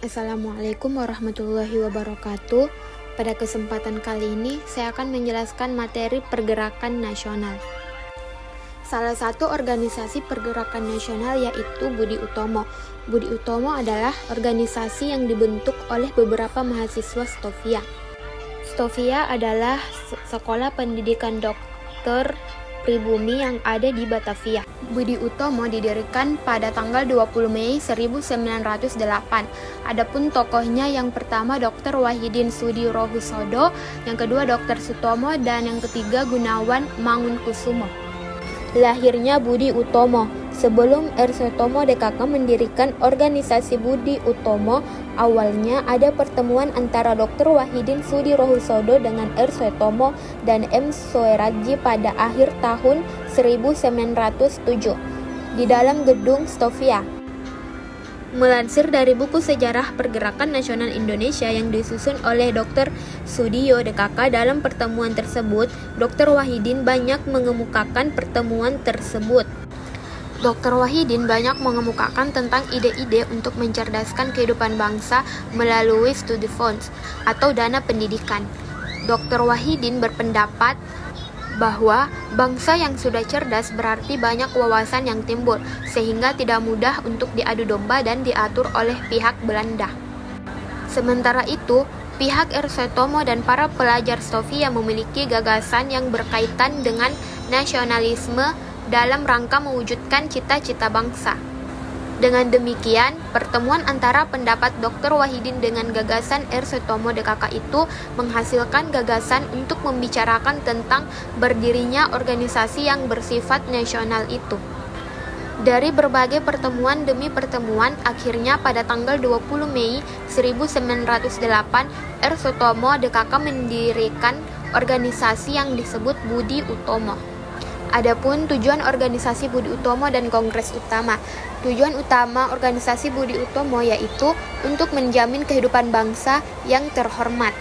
Assalamualaikum warahmatullahi wabarakatuh. Pada kesempatan kali ini, saya akan menjelaskan materi pergerakan nasional. Salah satu organisasi pergerakan nasional yaitu Budi Utomo. Budi Utomo adalah organisasi yang dibentuk oleh beberapa mahasiswa Stovia. Stovia adalah sekolah pendidikan dokter pribumi yang ada di Batavia. Budi Utomo didirikan pada tanggal 20 Mei 1908. Adapun tokohnya yang pertama Dr. Wahidin Sudirohusodo, yang kedua Dr. Sutomo, dan yang ketiga Gunawan Mangunkusumo. Lahirnya Budi Utomo. Sebelum R. Sutomo DKK mendirikan organisasi Budi Utomo, awalnya ada pertemuan antara Dr. Wahidin Sudirohusodo dengan R. Sutomo dan M. Soeraji pada akhir tahun 1907 di dalam gedung Stovia. Melansir dari buku Sejarah Pergerakan Nasional Indonesia yang disusun oleh Dr. Sudiyo DKK, dalam pertemuan tersebut, Dr. Wahidin banyak mengemukakan pertemuan tersebut. Dr. Wahidin banyak mengemukakan tentang ide-ide untuk mencerdaskan kehidupan bangsa melalui studi funds atau dana pendidikan. Dr. Wahidin berpendapat bahwa bangsa yang sudah cerdas berarti banyak wawasan yang timbul, sehingga tidak mudah untuk diadu domba dan diatur oleh pihak Belanda. Sementara itu, pihak R. Sutomo dan para pelajar Stovia memiliki gagasan yang berkaitan dengan nasionalisme dalam rangka mewujudkan cita-cita bangsa. Dengan demikian, pertemuan antara pendapat Dr. Wahidin dengan gagasan R. Sutomo DKK itu menghasilkan gagasan untuk membicarakan tentang berdirinya organisasi yang bersifat nasional itu. Dari berbagai pertemuan demi pertemuan, akhirnya pada tanggal 20 Mei 1908, R. Sutomo DKK mendirikan organisasi yang disebut Budi Utomo. Adapun tujuan organisasi Budi Utomo dan Kongres Utama. Tujuan utama organisasi Budi Utomo yaitu untuk menjamin kehidupan bangsa yang terhormat.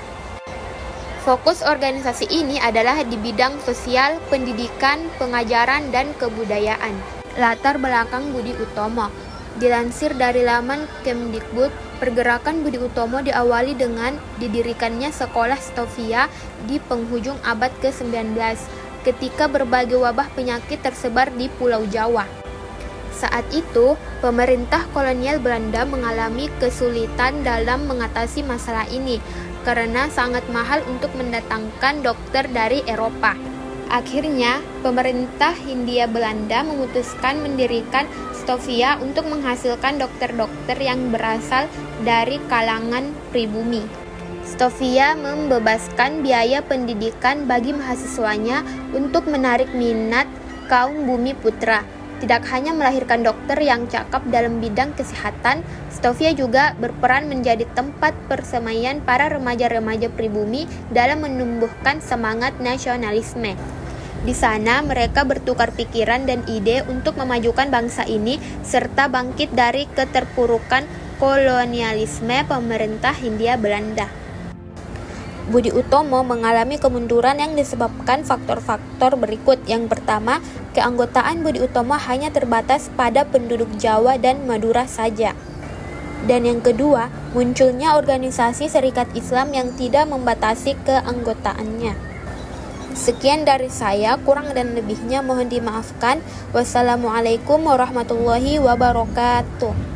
Fokus organisasi ini adalah di bidang sosial, pendidikan, pengajaran, dan kebudayaan. Latar belakang Budi Utomo. Dilansir dari laman Kemdikbud, pergerakan Budi Utomo diawali dengan didirikannya sekolah Stovia di penghujung abad ke-19. Ketika berbagai wabah penyakit tersebar di Pulau Jawa. Saat itu, pemerintah kolonial Belanda mengalami kesulitan dalam mengatasi masalah ini karena sangat mahal untuk mendatangkan dokter dari Eropa. Akhirnya, pemerintah Hindia Belanda memutuskan mendirikan Stovia untuk menghasilkan dokter-dokter yang berasal dari kalangan pribumi. Stovia membebaskan biaya pendidikan bagi mahasiswanya untuk menarik minat kaum bumi putra. Tidak hanya melahirkan dokter yang cakap dalam bidang kesehatan, Stovia juga berperan menjadi tempat persemaian para remaja-remaja pribumi dalam menumbuhkan semangat nasionalisme. Di sana mereka bertukar pikiran dan ide untuk memajukan bangsa ini serta bangkit dari keterpurukan kolonialisme pemerintah Hindia Belanda. Budi Utomo mengalami kemunduran yang disebabkan faktor-faktor berikut. Yang pertama, keanggotaan Budi Utomo hanya terbatas pada penduduk Jawa dan Madura saja. Dan yang kedua, munculnya organisasi Serikat Islam yang tidak membatasi keanggotaannya. Sekian dari saya, kurang dan lebihnya mohon dimaafkan. Wassalamualaikum warahmatullahi wabarakatuh.